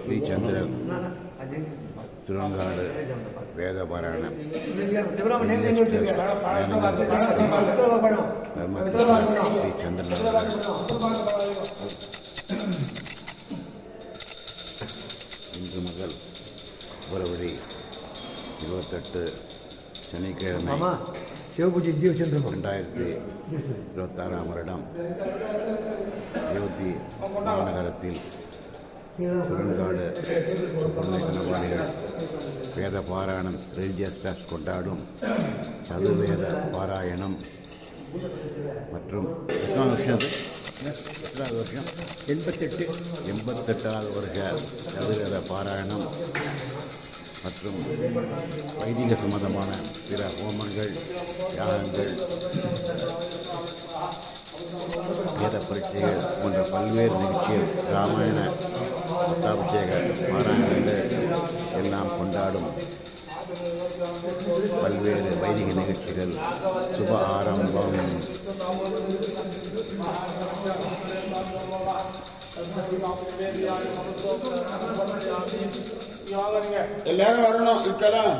श्रीचंद्रन திருவங்காடு வேதபாராயணம் ஸ்ரீ சந்திரன் இன்று முதல் பிப்ரவரி 28 சனிக்கிழமை 2026 வருடம் அயோத்தி மாநகரத்தில் திருவங்காடு கணவாடிகள் வேத பாராயணம் ரிலிஜியஸ் ஃபெஸ்ட் கொண்டாடும் சதுர்வேத பாராயணம் மற்றும் எத்தனாவது வருஷம் 88வது வருஷ சதுர்வேத பாராயணம் மற்றும் வைதிக சம்பந்தமான பிற ஹோமங்கள் யாகங்கள் வேத பரீட்சைகள் போன்ற பல்வேறு நிகழ்ச்சிகள் ராமாயண பட்டாபிஷேக பாராயணங்கள் எல்லாம் கொண்டாடும் பல்வேறு வைதிக நிகழ்ச்சிகள் சுப ஆரம்பம். எல்லாரும் வரணும் இருக்கலாம்.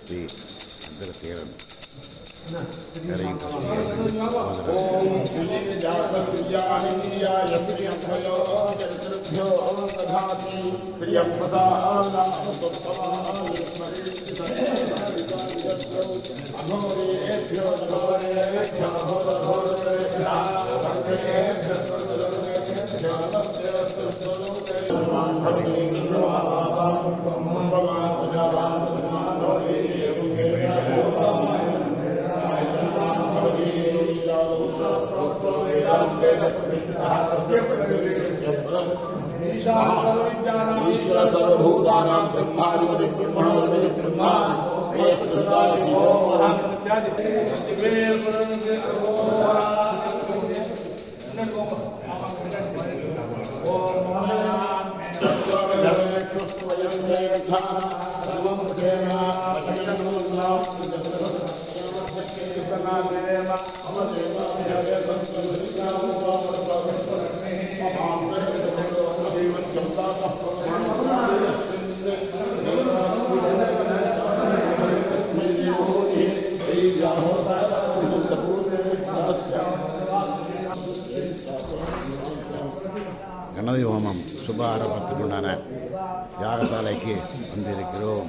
ஸ்ரீ சந்திரசேகரன் ईश्वर सर्वभूतानां ब्रह्माधिपति ब्रह्मणोऽधिपति ब्रह्मा கணபதி ஹோமம் சுப ஆரம்பத்துக்குண்டான யாகசாலைக்கு வந்திருக்கிறோம்.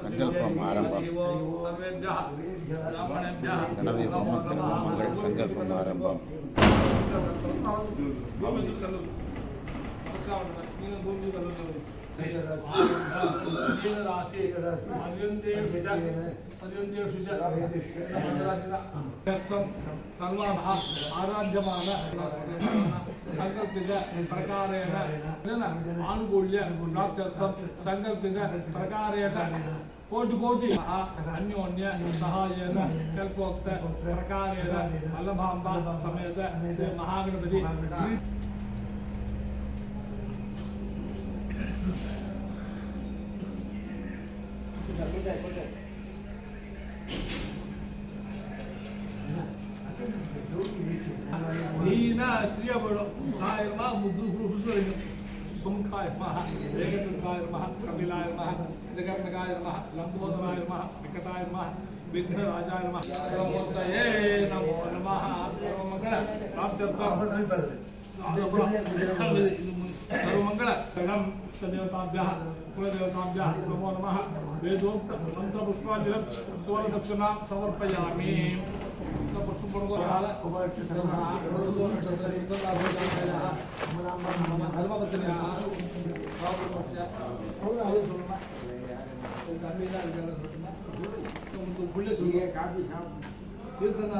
சங்கல்பம் ஆரம்பம். கணபதி ஹோமத்தின் ஹோமங்கள் சங்கல்பம் ஆரம்பம். ஆராத்தியமான சங்கல்பித பிரகாரேண ஆனுகூல்ய நாட்யர்த்தம் சங்கல்பித பிரகாரேண कोटि कोटि अन्योन्य सहायेन कल्पोक्त प्रकारेण वल्लभाम्बा समेत श्री महागणपति नीना स्त्रिया बड़ो नायमा मुद्दु हुसुरिन सुमखाय मह वेगतुकाय मह कपिलाय मह जगन्नाथाय नमः लंबोदराय नमः विकटाय नमः विघ्नराजाय नमः सर्वमूर्तये नमो नमः सर्वमंगल प्राप्त्यर्थं सर्वमंगल गणं देवताभ्यः कुलदेवताभ्यः नमो नमः वेदोक्त मंत्र पुष्पांजलिं सुवर्णदक्षिणां समर्पयामि. मम धर्मपत्न्याः स्वागतस्य पुण्य सुनिए काफी कीर्तन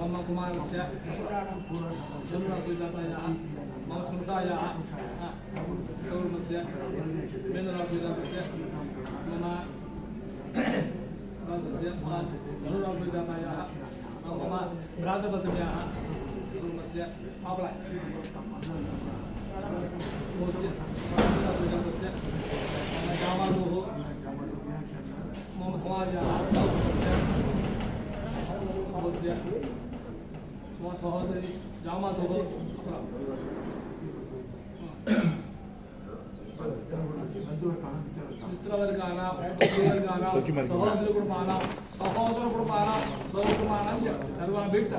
मम कुमारस्य जन्मसुजातायाः मम संस्थायाः सौर्मस्य मेनरासुजातस्य मम धनुरासुजातायाः मम भ्रातपत्न्याः सौर्मस्य पापला सुजातस्य मम जामातुः मम कुमार्याः सौर्मस्य मम सहोदरी जामातुः मित्रवर्गानां सहोदरकुटुम्बानां सर्वाभिः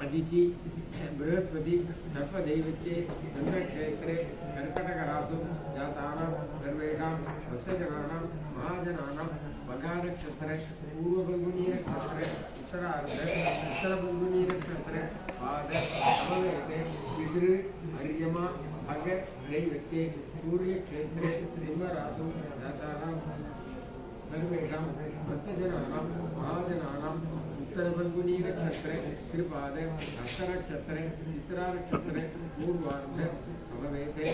अदिति बृहस्पति सर्पदैवत्ये चन्द्रक्षेत्रे कर्कटकरासु जातानां सर्वेषां भक्तजनानां महाजनानां मघानक्षत्रे पूर्वफल्गुनीनक्षत्रे उत्तरफल्गुनीनक्षत्रे पाद समवेते पितृ अर्यमा भग दैवत्ये सूर्यक्षेत्रे सिंहरासु जातानां सर्वेषां भक्तजनानां महाजनानां उत्तरफल्गुनीनक्षत्रे कृपाद हस्तनक्षत्रे चित्रानक्षत्रे पूर्वार्ध समवेते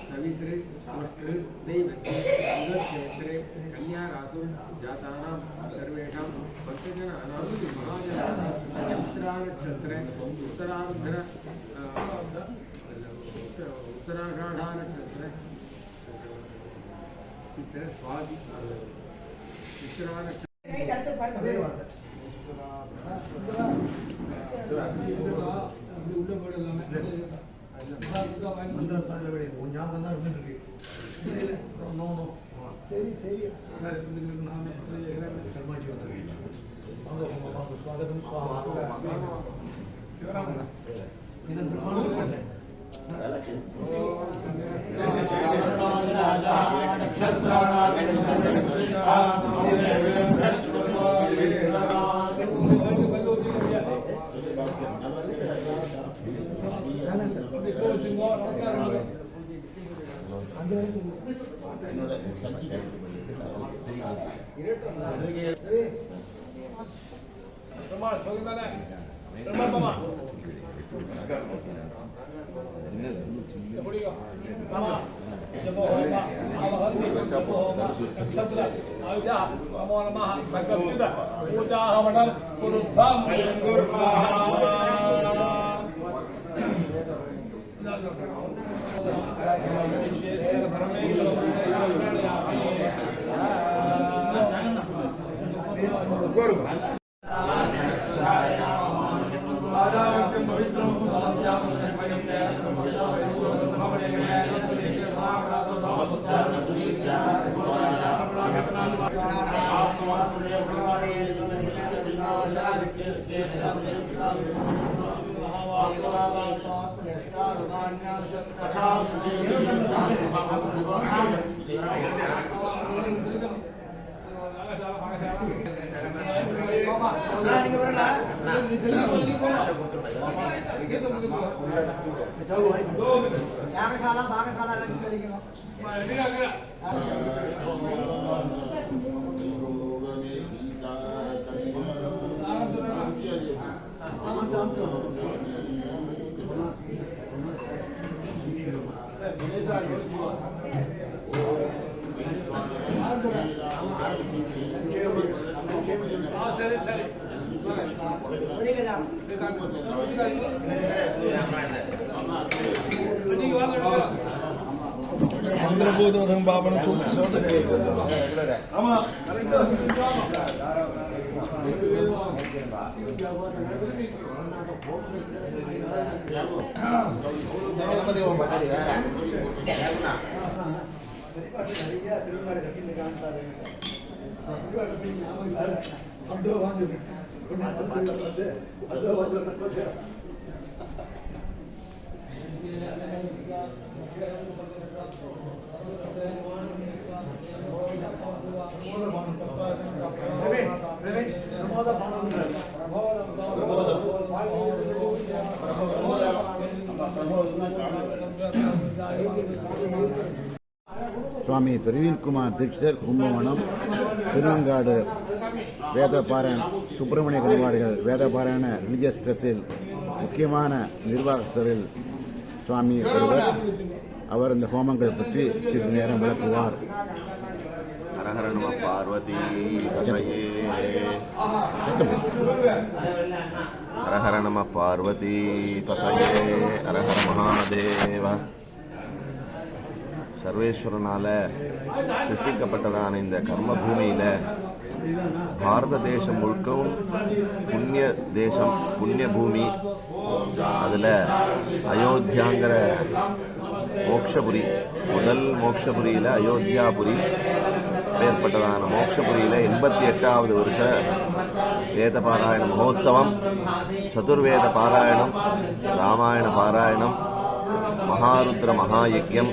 सवितृ पुष्टृ दैवत्ये सुरक्षेत्रे कन्यारासु जातानां सर्वेषां भक्तजनानां महाजनानां चित्रानक्षत्रे उत्तराषाढानक्षत्रे चित्र स्वादि चित्रानक्षत्रे சரி சரி ஸ்வாகதம் नमो नमः सकलविद पूजाहवनं कुरुद्धां मंत्रबोधोधं बाबन சுவாமி பிரவீன்குமார் தீட்சிதர் கும்பகோணம் திருவெங்காடு வேதபாராயண சுப்பிரமணிய கணவாடிகள் வேதபாராயண ரிலிஜியஸ் ட்ரஸ்டில் முக்கியமான நிர்வாகஸ்தரில் சுவாமி ஒருவர். அவர் இந்த ஹோமங்கள் பற்றி சிறிது நேரம் விளக்குவார். ஹரஹர நம பார்வதி பதயே ஹரஹர நம பார்வதி பதயே ஹரஹர மகாதேவ. சர்வேஸ்வரனால சிருஷ்டிக்கப்பட்டதான இந்த கர்ம பூமியில பாரத தேசம் முழுக்கவும் புண்ணிய தேசம், புண்ணிய பூமி. அதில் அயோத்தியாங்கிற மோக்ஷபுரி, முதல் மோக்ஷபுரியில் அயோத்தியாபுரி ஏற்பட்டதான மோக்ஷபுரியில் 88வது வருஷ வேத பாராயண மகோத்சவம், சதுர்வேத பாராயணம், ராமாயண பாராயணம், மகாருத்ர மகாயஜ்யம்,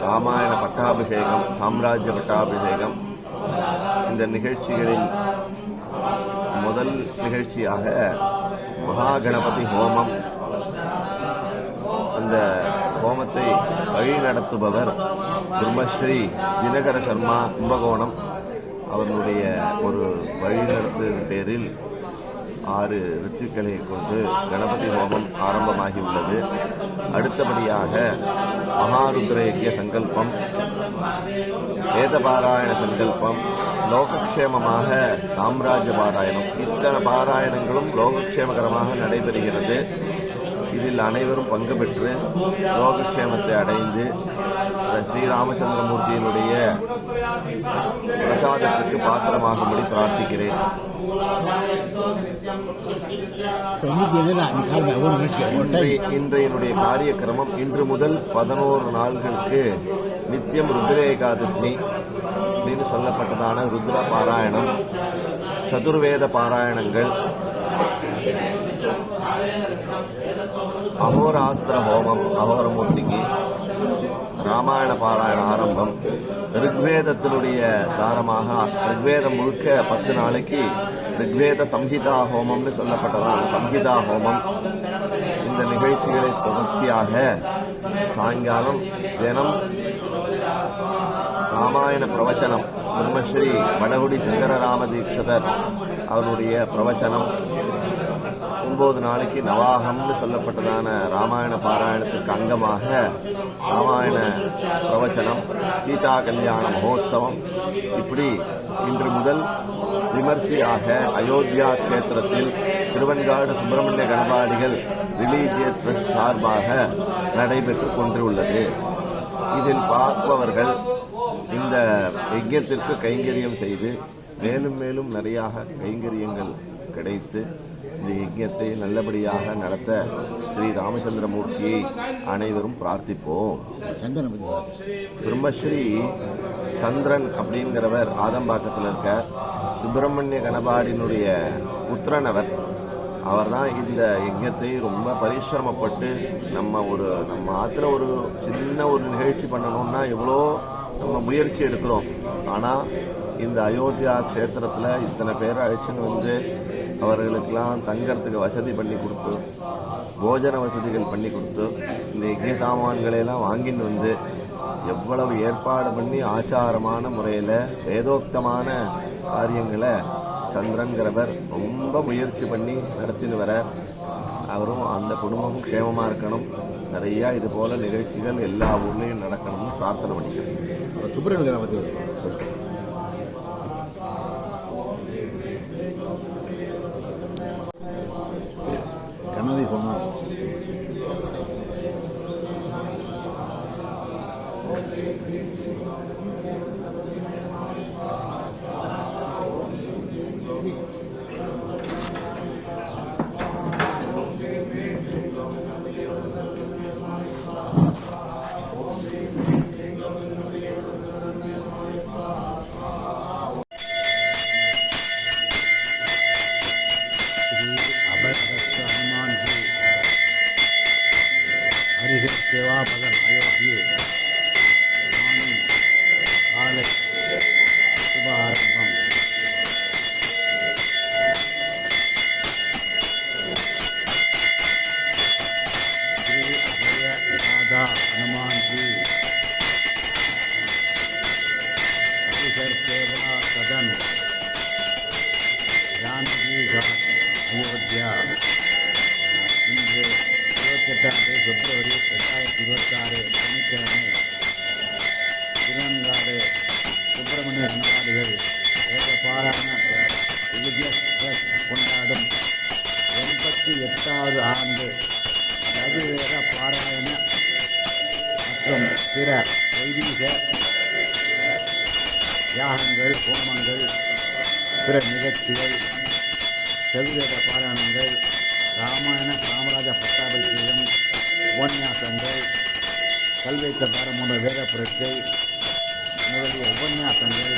ராமாயண பட்டாபிஷேகம், சாம்ராஜ்ய பட்டாபிஷேகம். இந்த நிகழ்ச்சிகளில் முதல் நிகழ்ச்சியாக மகாகணபதி ஹோமம். அந்த ஹோமத்தை வழிநடத்துபவர் பிரம்மஸ்ரீ தினகர சர்மா கும்பகோணம். அவர்களுடைய ஒரு வழிநடத்தின் பேரில் 6 ரித்துக்களை கொண்டு கணபதி ஹோமம் ஆரம்பமாகியுள்ளது. அடுத்தபடியாக மகாருத்ர யஜ்ய சங்கல்பம், வேதபாராயண சங்கல்பம், லோகக்ஷேமமாக சாம்ராஜ்ய பாராயணம். இத்தனை பாராயணங்களும் லோகக்ஷேமகரமாக நடைபெறுகிறது. இதில் அனைவரும் பங்கு பெற்று லோகக்ஷேமத்தை அடைந்து ஸ்ரீராமச்சந்திரமூர்த்தியினுடைய பிரசாதத்துக்கு பாத்திரமாகும்படி பிரார்த்திக்கிறேன். இன்றைய காரியக்கிரமம் இன்று முதல் 11 நாள்களுக்கு நித்தியம் ருத்ர ஏகாதசி அப்படின்னு சொல்லப்பட்டதான ருத்ர பாராயணம், சதுர்வேத பாராயணங்கள், அகோராஸ்திர ஹோமம், அகோரமூர்த்திக்கு ராமாயண பாராயண ஆரம்பம், ரிக்வேதத்தினுடைய சாரமாக ரிக்வேதம் முழுக்க 10 நாளைக்கு ரிக்வேத சம்ஹிதா ஹோமம்னு சொல்லப்பட்டதான சம்ஹிதா ஹோமம். இந்த நிகழ்ச்சிகளை தொடர்ச்சியாக சாயங்காலம் தினம் ராமாயண பிரவச்சனம், பிரம்மஸ்ரீ வடகுடி சங்கரராம தீட்சிதர் அவருடைய பிரவச்சனம். 9 நாளைக்கு நவாகம்னு சொல்லப்பட்டதான ராமாயண பாராயணத்திற்கு அங்கமாக ராமாயண பிரவச்சனம், சீதா கல்யாண மகோத்சவம். இப்படி இன்று முதல் விமர்சையாக அயோத்தியா க்ஷேத்திரத்தில் திருவெண்காடு சுப்பிரமணிய கணபாடிகள் ரிலீஜியஸ் ட்ரஸ்ட் சார்பாக நடைபெற்று கொண்டுள்ளது. இதில் பார்ப்பவர்கள் இந்த யஜ்யத்திற்கு கைங்கரியம் செய்து மேலும் மேலும் நிறைய கைங்கரியங்கள் கிடைத்து இந்த யஜ்யத்தை நல்லபடியாக நடத்த ஸ்ரீ ராமச்சந்திரமூர்த்தியை அனைவரும் பிரார்த்திப்போம். பிரம்மஸ்ரீ சந்திரன் அப்படிங்கிறவர் ஆதம்பாக்கத்தில் இருக்க சுப்பிரமணிய கணபாடினுடைய புத்திரனவர். அவர் தான் இந்த யஜ்யத்தை ரொம்ப பரிசிரமப்பட்டு நம்ம ஆற்றுல ஒரு சின்ன ஒரு நிகழ்ச்சி பண்ணணும்னா எவ்வளோ நம்ம முயற்சி எடுக்கிறோம். ஆனால் இந்த அயோத்தியா க்ஷேத்திரத்தில் இத்தனை பேரை அழைச்சின்னு வந்து அவர்களுக்கெல்லாம் தங்கறதுக்கு வசதி பண்ணி கொடுத்து, போஜன வசதிகள் பண்ணி கொடுத்து, இந்த யஜ்ய சாமான்களையெல்லாம் வாங்கின்னு வந்து எவ்வளவு ஏற்பாடு பண்ணி ஆச்சாரமான முறையில் வேதோக்தமான காரியங்களை சந்திரன்கிறவர் ரொம்ப முயற்சி பண்ணி நடத்தின்னு வர. அவரும் அந்த குடும்பமும் க்ஷேமமாக இருக்கணும். நிறையா இது போல நிகழ்ச்சிகள் எல்லா ஊர்லேயும் நடக்கணும்னு பிரார்த்தனை பண்ணிக்கிறேன். சுப்பிரமணிய பற்றி சொல்லுங்கள். கணபதி ஹோமம் सेवापदम अयोध्या काले शुभारंभम श्री अभय दादा जी परिसर सेवा सदन जानकी घाट अयोध्या இன்று 28 பிப்ரவரி 2026 சனிக்கிழமை திருவெண்காடு சுப்பிரமணிய கணவாடிகள் வேத பாராயண கொண்டாடும் 88வது ஆண்டு சதுர்வேத பாராயண மற்றும் பிற வைதீக யாகங்கள் ஹோமங்கள் பிற நிகழ்ச்சிகள் சதுர்வேத பாராயணங்கள் ராமாயண காமராஜ பட்டாபிஷேகம் உபன்யாசங்கள் கல்வெட்டு பாரமுன வேத பரீட்சை முதலிய உபன்யாசங்கள்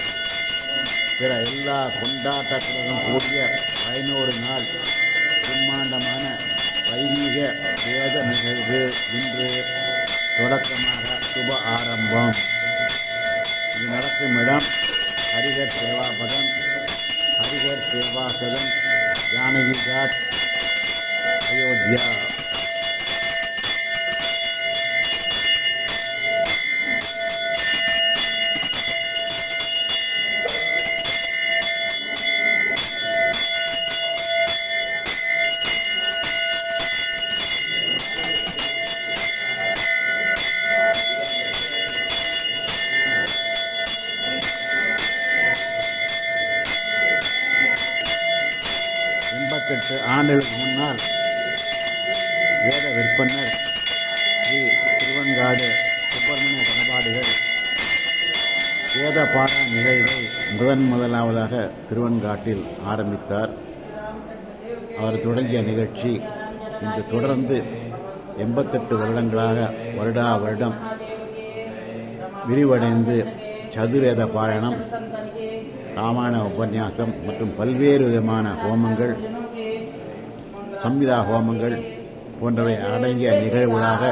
பிற எல்லா கொண்டாட்டத்துடன் கூடிய 11 நாள் பிரம்மாண்டமான வைதீக வேத நிகழ்வு இன்று தொடக்கமாக சுப ஆரம்பம். இது நடக்கும் இடம் ஹரிஹர் சேவாபதன் ஹரிஹர் சேவாசதன் ஜானகி காட் அயோத்தியா. ஆண்டுகளுக்கு முன்னால் வேத விற்பனர் ஸ்ரீ திருவெண்காடு சுப்பிரமணிய கணபாடிகள் வேத பாராயண நிகழ்வை முதலாவதாக திருவெண்காட்டில் ஆரம்பித்தார். அவர் தொடங்கிய நிகழ்ச்சி இன்று தொடர்ந்து 88 வருடங்களாக வருடா வருடம் விரிவடைந்து சதுர்வேத பாராயணம், ராமாயண உபன்யாசம் மற்றும் பல்வேறு விதமான ஹோமங்கள், சம்மிதா ஹோமங்கள் போன்றவை அடங்கிய நிகழ்வுகளாக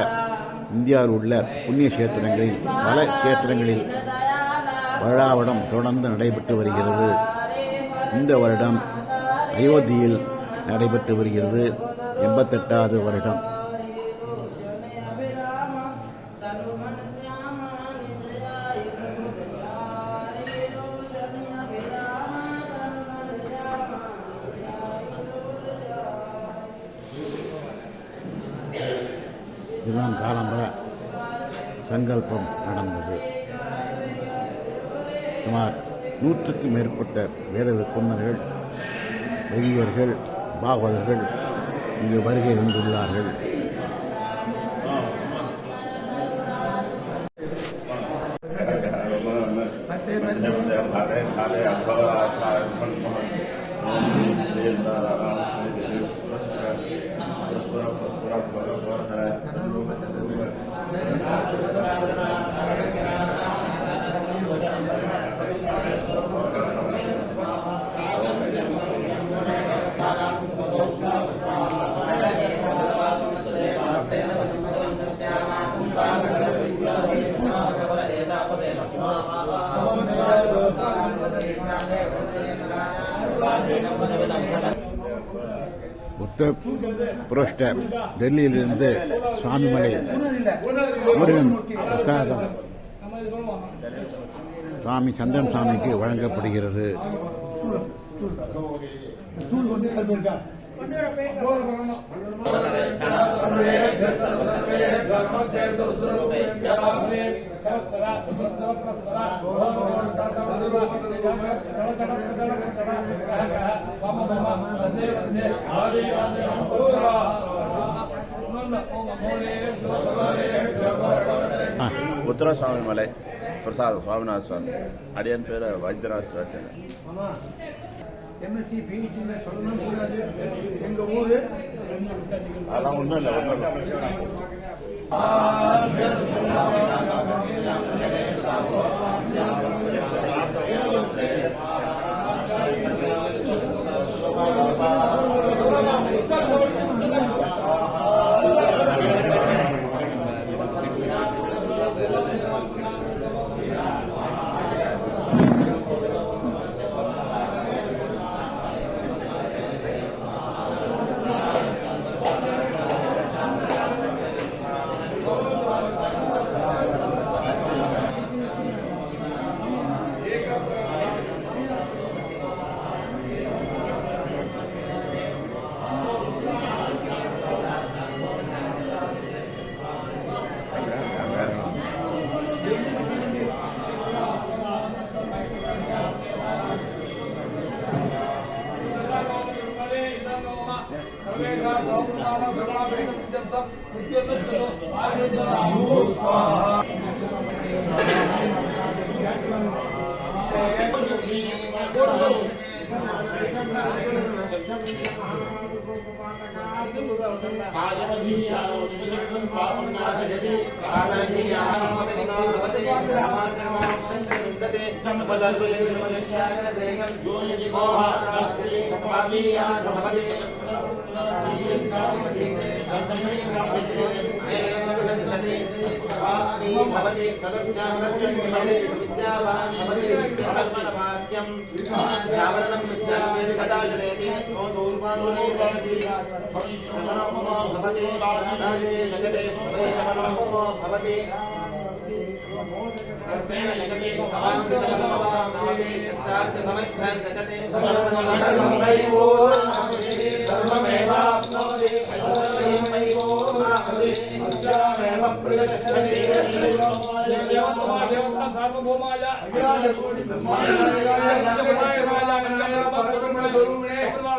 இந்தியாவில் உள்ள புண்ணிய கஷேத்திரங்களில் பல கஷேத்திரங்களில் வருடாவடம் தொடர்ந்து நடைபெற்று வருகிறது. இந்த வருடம் அயோத்தியில் நடைபெற்று வருகிறது 88வது வருடம். இதுதான் காலம்பர சங்கல்பம் நடந்தது. சுமார் 100க்கும் மேற்பட்ட வேத விற்பனர்கள், பெரியவர்கள், பாகவதர்கள் இங்கு வருகை இருந்துள்ளார்கள். உத்தரப்பிரதேச டெல்லியிலிருந்து சுவாமிமலை முருகன் பிரசாதம் சுவாமி சந்திரன் சுவாமிக்கு வழங்கப்படுகிறது. உத்தர சுவாமி மலை பிரசாத் சுவாமிநாத சுவாமி. அடியன் பேர் வைத்தியராஜ் சிவாச்சாரி. எம்எஸ்சி பிஹெச்டி சொல்லணும் கூடாது. எங்க ஊரு அதெல்லாம் ஒன்றும் இல்லை.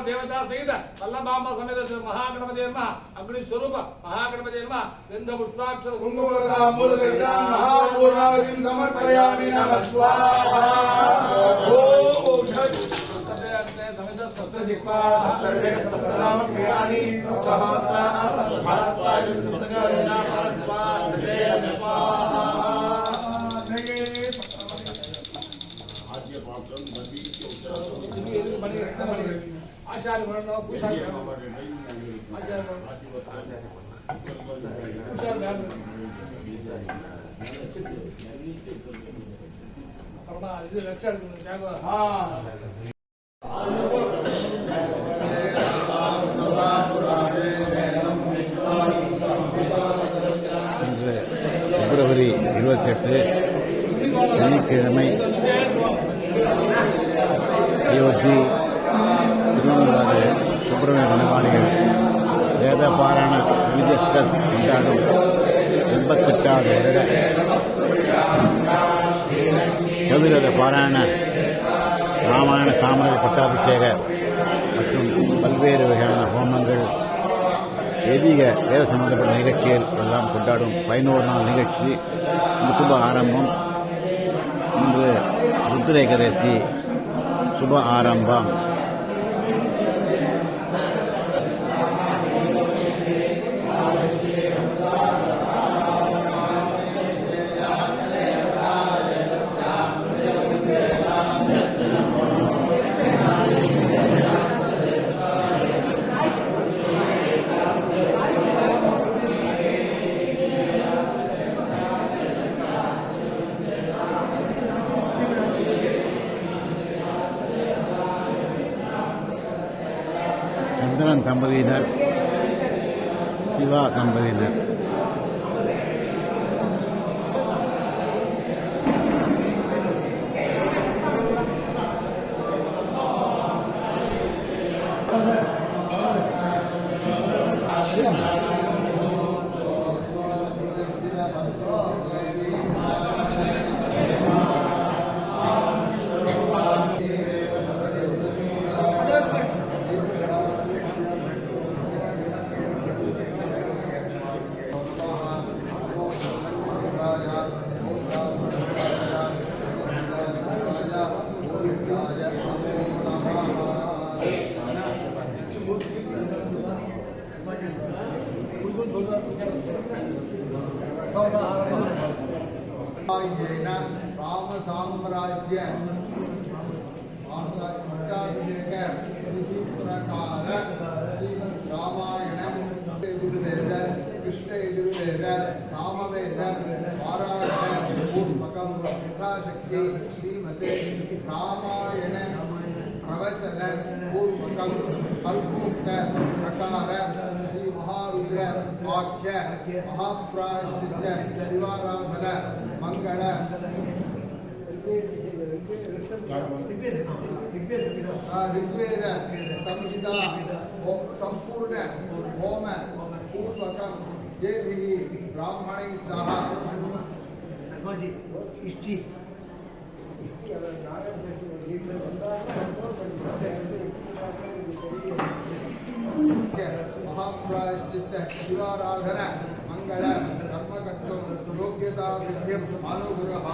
देवता सहित वल्लभांब समेत महागणपति नमः अग्नि स्वरूप महागणपति नमः गंध पुष्पाक्षर कुंकुमलताम्बूलसहितं महापूर्णावतिं समर्पयामि नमः स्वाहा ओम समेत सप्तदिक्पा सप्तनामक्रियाणि सहस्रा भारद्वाज सुतगणना स्वाहा आचार्य वर्ण कुशाल आचार्य कुशाल अपना இது லெக்சர் எடுக்கணும் ஜாகோ பிப்ரவரி 28 வெள்ளிக்கிழமை அயோத்தி திருவண்ணாமலை சுப்பிரமணிய கணவாடிகள் வேத பாராயண விஜயஸ்டஸ் கொண்டாடும் 88வது வருட சதுரத பாராயண ராமாயண சாமர பட்டாபிஷேக மற்றும் பல்வேறு வகையான ஹோமங்கள் எதிக வேத சம்பந்தப்பட்ட நிகழ்ச்சிகள் எல்லாம் கொண்டாடும் 11 நாள் நிகழ்ச்சி சுப ஆரம்பம். இன்று ருத்ர ஏகாதசி சுப ஆரம்பம். சந்திரன் தம்பதியினர், சிவா தம்பதியினர். राम साम्राज्य प्रकार श्रीमद् रामायण यजुर्वेद कृष्ण यजुर्वेद सामवेद पारायण पूर्वकं यथाशक्ति श्रीमते रामायण प्रवचन पूर्वकं कल्पोक्त प्रकार श्री महारुद्र वाक्य महाप्रायश्चित्त शिवाराधन मंगल ऋग्वेद संहिता संपूर्ण होम पूर्वकं देवी ब्राह्मणैः सह शर्माजी हिस्ट्री महाप्रायश्चित्त शिवाराधन मंगल कर्मकत्वं योग्यता सिद्धिं अनुग्रह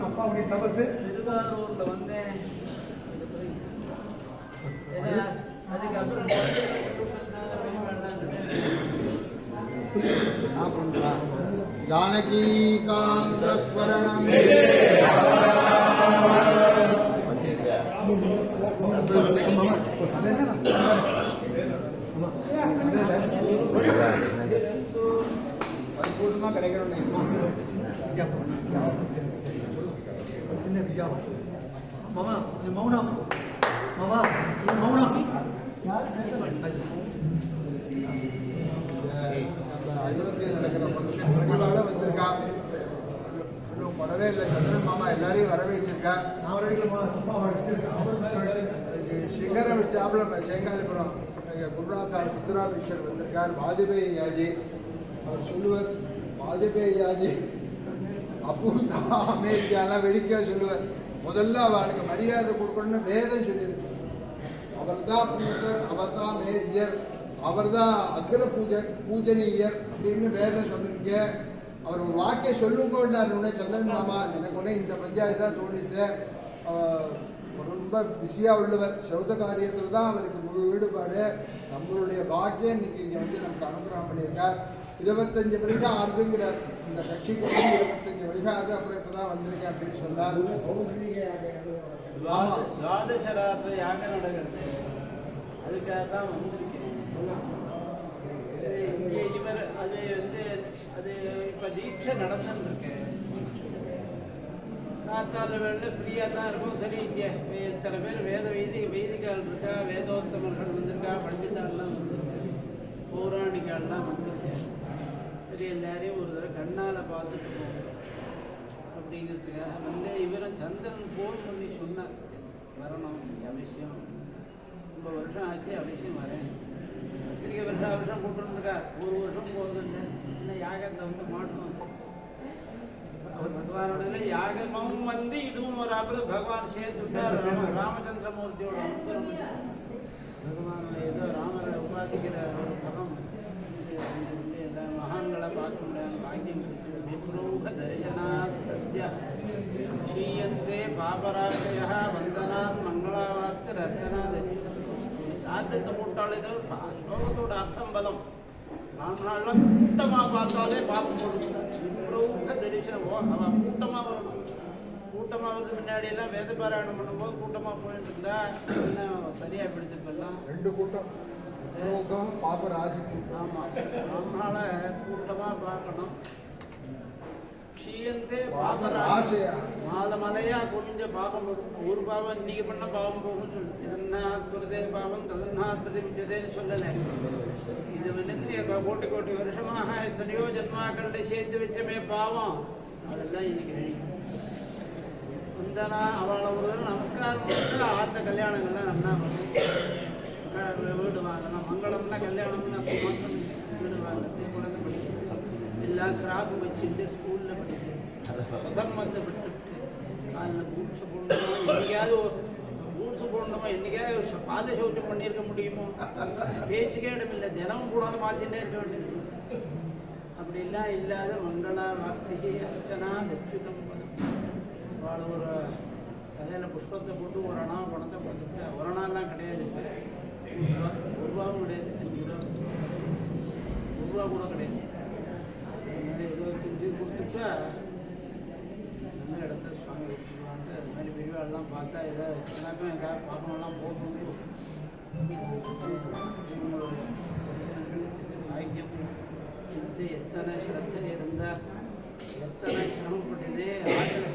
அப்பாவுடைய தபசு திருவாரூர்ல வந்தேன். அதுக்கப்புறம் जानकी कांतस्मरणं परिपूर्णமாக கிடைக்கணும். மாமா இது மௌனம் மாமா இது மௌனம் அயோத்தியில் நடக்கிற ஃபங்க்ஷன் பரிவால வந்திருக்கா. இன்னும் வரவே இல்லை. சந்திரன் மாமா எல்லாரையும் வர வச்சிருக்கா. நான் சிகரம் வச்சாப்புல சேங்காலிபுரம் குருநாதார் சித்தராமேஸ்வர் வந்திருக்கார். வாஜபேயி யாஜி அவர் சொல்லுவார், வாஜபேயி யாஜி அப்பூதா அமெரிக்காலாம் வெடிக்கா சொல்லுவார். முதல்ல அவளுக்கு மரியாதை கொடுக்கணும்னு வேதம் சொல்லியிருக்கு. அவர் தான் பூதர், அவர் தான் மேஜர், அவர் தான் அக்ர பூஜனீயர் அப்படின்னு வேதம் சொல்லியிருக்க. அவர் ஒரு வாக்கிய சொல்லுங்கன்னார் உடனே சந்திரன் மாமா எனக்கு உடனே இந்த பஞ்சாயத்து தான் தோணித்த. ரொம்ப பிஸியாக உள்ளவர். சௌத காரியத்தில் தான் அவருக்கு முழு ஈடுபாடு. நம்மளுடைய பாக்கியம் இன்னைக்கு இங்கே வந்து நமக்கு அனுகிரகம் பண்ணியிருக்கார். 25 வருஷம் ஆறுதுங்கிறார். இந்த கட்சிக்கு வந்து 25 வருஷம் ஆகுது. அப்புறம் இப்போ தான் வந்திருக்கேன் அப்படின்னு சொன்னார். துவாதசராத்திரி யாக நடக்கிறது, அதுக்காக தான் வந்திருக்கேன். இங்கே இவர் அது வந்து அது இப்போ தீட்சை நடந்துருக்கேன். காத்தால வேலை ஃப்ரீயாக தான் இருக்கும். சரி, இங்கே இத்தனை பேர் வைதிகால் இருக்கா, வேதோத்தமர்கள் வந்திருக்கா, பண்டிதாள்லாம் வந்திருக்கா, பௌராணிகால்லாம் வந்திருக்கேன். சரி, எல்லாரையும் ஒரு தடவை கண்ணால் பார்த்துட்டு போகணும் அப்படிங்கிறதுக்காக வந்து இவரும் சந்திரன் ஃபோன் பண்ணி சொன்னார், வரணும் அவசியம், ரொம்ப வருஷம் ஆச்சு, அவசியம் வரேன். பத்திரிகை வருஷம் கூப்பிட்டுருக்கா. ஒரு வருஷம் போகுதுன்னு என்ன யாகத்தை வந்து மாட்டணும். பகவானோட யாகமும் வந்து இதுவும் ஒரு அப்புறம் பகவான் சேர்த்துட்டார். ராமச்சந்திரமூர்த்தியோட பகவான் ஏதோ ராமரை உபாதிக்கிற ஒரு பகம் எல்லா மகான்களை பார்க்க முடியாத பாக்கியம் கிடைச்சது. விப்ரூக தரிசனாத் சத்யா க்ஷீயந்தே பாபராஜய வந்தனாத் மங்களாவார்த்த ரச்சனாத். சாத்தத்தை போட்டாலே ஸ்லோகத்தோட அர்த்தம் பலம். நாமெல்லாம் கூட்டமாக பார்த்தாலே பார்க்க போடுது. விப்ரூக தரிசனம் அவன் கூட்டமாக வரணும். கூட்டமாக வந்து முன்னாடி எல்லாம் வேத பாராயணம் பண்ணும்போது கூட்டமாக போயிட்டு இருந்தா என்ன சரியாக பிடிச்சிருப்பெல்லாம் 2 கூட்டம் பாபராசி. ஆமாம், நம்மளால கூட்டமாக பார்க்கணும். க்ஷீயந்தே பாபராசி மாலையா குனிஞ்ச பாபம் வரும். ஒரு பாவம் இன்னைக்கு பண்ண பாவம் போகும் சொல்லு. இதன்னாத் குருதே பாவம் ததன்னாத் பிரதிமுச்சதேன்னு சொல்லலை. இது வந்து கோட்டி கோட்டி வருஷமாக எத்தனையோ ஜென்மாக்களை சேர்த்து வச்சமே பாவம் அதெல்லாம் இன்னைக்கு அழிக்கும். வந்தனா அவளை ஒரு நமஸ்காரம் பண்ணி ஆத்த கல்யாணங்கள்லாம் நல்லா வீடு வாங்கணும். மங்களம்னா கல்யாணம்னா வீடு வாங்கத்தை குழந்தை படிக்கணும். எல்லாம் கிராப்பு வச்சுட்டு ஸ்கூலில் படிச்சு சுதர்மத்தை விட்டு அதில் பூட்ஸு போடணுமா, என்னைக்காவது பூட்ஸு போடணுமா, என்னைக்காவது பாத சௌச்சம் பண்ணியிருக்க முடியுமோ? பேச்சுக்கே இடமில்லை. தினமும் கூட மாற்றிகிட்டே இருக்க வேண்டியது. அப்படிலாம் இல்லாத மங்களா வார்த்தைக்கு அர்ச்சனா தட்சிதம் அவளை ஒரு தலையில் புஷ்பத்தை போட்டு ஒரு அணா பணத்தை கொடுத்துட்டு ஒரு அணாலாம் கிடையாது. ரூபாவும் கிடையாது. 5 ரூபா கூட கிடையாது. அதனால 25 கொடுத்துட்டா நல்ல இடத்த சுவாமி கொடுத்துருவான்ட்டு அது மாதிரி பெரியவாள்லாம் பார்த்தா ஏதாவது எனக்கும் எதாவது பாப்பமெல்லாம் போகணும். ஐக்கியம் இது எத்தனை சிரத்தை இருந்தால் எத்தனை சிரமப்பட்டதே ஆகலை.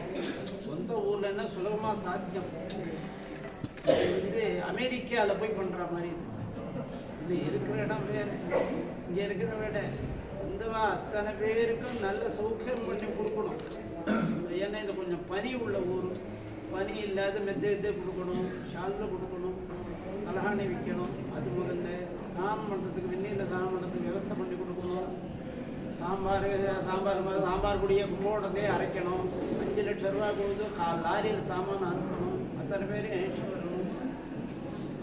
சொந்த ஊர்லன்னா சுலபமாக சாத்தியம். இது வந்து அமெரிக்காவில் போய் பண்ணுற மாதிரி இது இருக்கிற இடம் வேறு, இங்கே இருக்கிற விட இந்தவா அத்தனை பேருக்கும் நல்ல சௌக்கியம் பண்ணி கொடுக்கணும். ஏன்னா இது கொஞ்சம் பனி உள்ள ஊர். பனி இல்லாத மெத்தை கொடுக்கணும், ஷாலில் கொடுக்கணும், தலகாணி விற்கணும். அது முதல்ல ஸ்நானம் பண்ணுறதுக்கு வெந்நீரில் ஸ்நானம் பண்ணுறதுக்கு விவசாயம் பண்ணி கொடுக்கணும். சாம்பார் பொடியை போடுறதே அரைக்கணும். 5 லட்சம் ரூபா கொடுத்து லாரியில் சாமான் அனுப்பணும். அத்தனை பேரும் எழுச்சி வரணும்.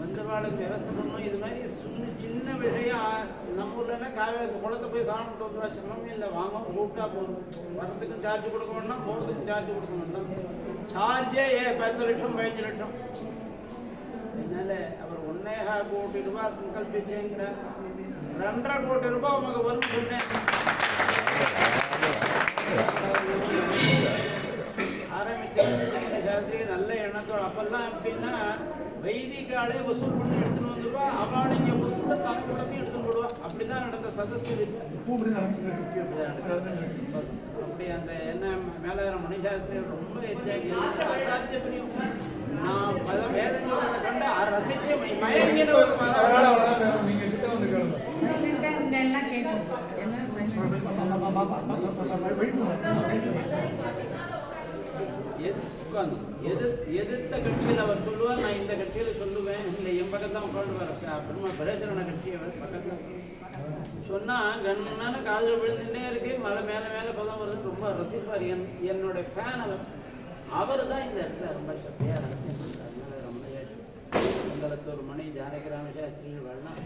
வந்தவாளுக்கு விவசாயம் பண்ணணும். இது மாதிரி சின்ன விஷயம். நம்ம ஊர்லன்னா காவேரி குளத்தை போய் சாமி வந்துடுவா. சிரமமே இல்லை. வாங்க கூப்பிட்டா போதும். வரத்துக்கும் சார்ஜ் கொடுக்க வேண்டாம், போகிறதுக்கும் சார்ஜ் கொடுக்க வேண்டாம். சார்ஜே 10 லட்சம் 15 லட்சம். அதனால அவர் 1.5 கோடி ரூபாய் சங்கல்பிச்சேங்கிறார். 2.5 கோடி ரூபாய் உமக்கு வரும் சொன்னேன். ஆரம்பிச்சு நல்ல எண்ணத்தோடு அப்பெல்லாம் எப்படின்னா வைதிகாலே வசூல் பண்ணி எடுத்துன்னு வந்துடுவா. அவள் இங்கே கொடுத்துட்டு தனக்கு குளத்தையும் எடுத்துன்னு போடுவா. அப்படிதான் நடந்த சதஸ்ஸு. அப்படி அந்த என்ன மேலகிற மணிசாஸ்திரி ரொம்ப அசாத்திய பிரியம். நான் வேதங்களை கண்டு ரசிச்சு மயங்கின ஒரு எதிர்த்த கட்சியில் அவர் சொல்லுவார், நான் இந்த கட்சியில் சொல்லுவேன். இல்லை என் பக்கத்தான் உட்காந்துவார். அப்புறமா பிரேதன கட்சி அவர் பக்கத்தில் சொன்னால் கண்ணான காதில் விழுந்துட்டே இருக்கு. மழை மேலே மேலே பதம் வருதுன்னு ரொம்ப ரசிப்பார். என்னோட ஃபேன் அவர் தான் இந்த இடத்துல ரொம்ப சக்தியாக ரசிப்பார். மங்களத்தூர் மணி ஜானகிராம சாஸ்திரிகள் வரலாம்.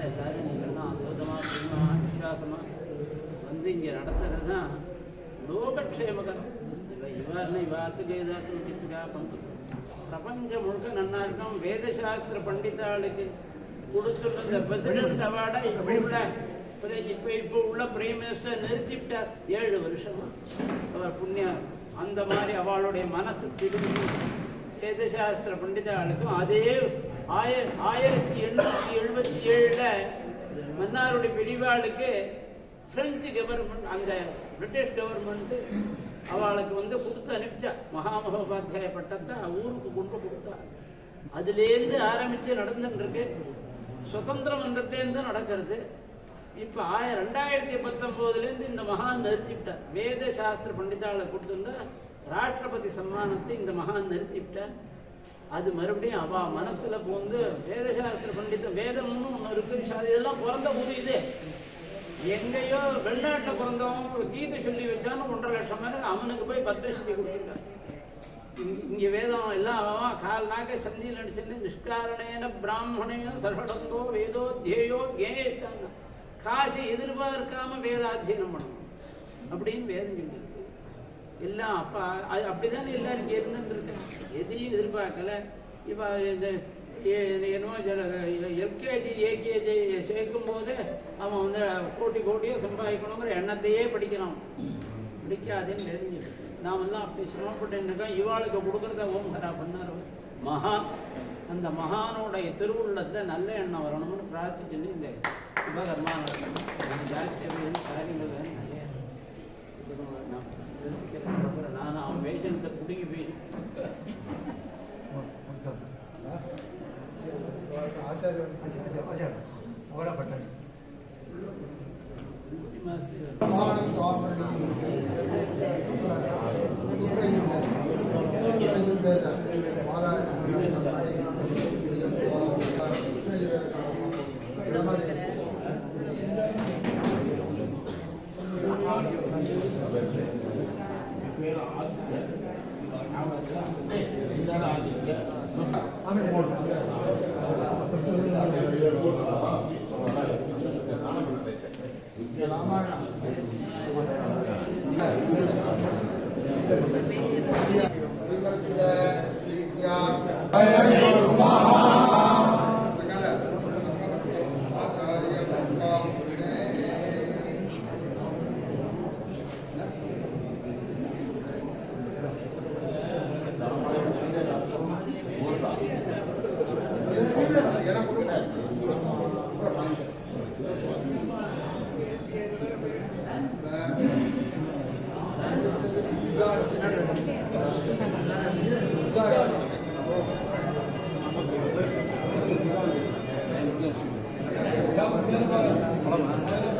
எல்லாரும் நீங்கள்லாம் அற்புதமாக விசுவாசமாக வந்து இங்கே நடத்துறது தான் லோகக்ஷேமகரம். இவாருன்னா இவாத்துக்கு ஏதாவது சூச்சித்துக்காக பண்ணுறது. பிரபஞ்சம் முழுக்க நன்னா இருக்கும். வேதசாஸ்திர பண்டிதாளுக்கு கொடுத்துருந்த பிரசிடென்ட் அவார்டை இப்போ உள்ள பிரைம் மினிஸ்டர் நிறுத்திவிட்டார். 7 வருஷமா அவர் புண்ணியம். அந்த மாதிரி அவளுடைய மனசு திரும்பி வேதசாஸ்திர பண்டிதாளுக்கும் அதே 1877 மன்னாருடைய பெரியவாளுக்கு பிரெஞ்சு கவர்மெண்ட், அந்த பிரிட்டிஷ் கவர்மெண்ட்டு அவளுக்கு வந்து கொடுத்து அனுப்பிச்சா. மகாமகோபாத்தியாய பட்டத்தை ஊருக்கு கொண்டு கொடுத்தா. அதுலேருந்து ஆரம்பித்து நடந்துருக்கு. சுதந்திரம் வந்ததுலேருந்து நடக்கிறது. இப்போ 2019 இந்த மகான் நிறுத்திவிட்டார். வேத சாஸ்திர பண்டிதாளை கொடுத்துருந்தா ராஷ்டிரபதி சம்மானத்தை இந்த மகான் நிறுத்திவிட்டார். அது மறுபடியும் அவள் மனசில் போந்து வேதசாஸ்திர பண்டிதம் வேதம்னு ஒன்று இருக்குது. இதெல்லாம் பிறந்த ஊர். இது எங்கேயோ வெளிநாட்டில் பிறந்தவன் கீதை சொல்லி வச்சான்னு 1.5 லட்சம் பேர் அவனுக்கு போய் பத்மஸ்ரீ கொடுத்துருக்கான். இங்கே வேதம் எல்லாம் அவன் கால் நாக்க சந்தியில் அடிச்சுன்னு நிஷ்காரணேன பிராமணேன சர்வடந்தோ வேதோ தியேயோ கேயச்சாங்க. காசு எதிர்பார்க்காம வேதாத்தியனம் பண்ணணும் அப்படின்னு வேதம் சொல்லியிருக்கு. எல்லாம் அப்போ அது அப்படிதான் எல்லாரும் இங்கே இருந்துருக்கேன். எதையும் எதிர்பார்க்கல. இப்போ இந்த என்னமோ எல்கேஜி ஏகேஜி சேர்க்கும் போது அவன் வந்து கோட்டியாக சம்பாதிக்கணுங்கிற எண்ணத்தையே படிக்கிறான். பிடிக்காதுன்னு தெரிஞ்சுட்டு நாமெல்லாம் அப்படி சிரமப்பட்டு இருக்கோம். இவாளுக்கு கொடுக்குறத ஓம்ஹரா பண்ணார் மகான். அந்த மகானோடைய திருவுள்ளத்தை நல்ல எண்ணம் வரணும்னு பிரார்த்திச்சுன்னு இந்த சிவகர்மா நடக்கணும். ஜாஸ்தி காரியங்கள் நிறைய நான் எடுத்துக்கிறேன். நான் அவன் பேஷன்ஸை பிடிங்கி போய் ஆச்சாரிய அவரா பட்டாணி Gracias.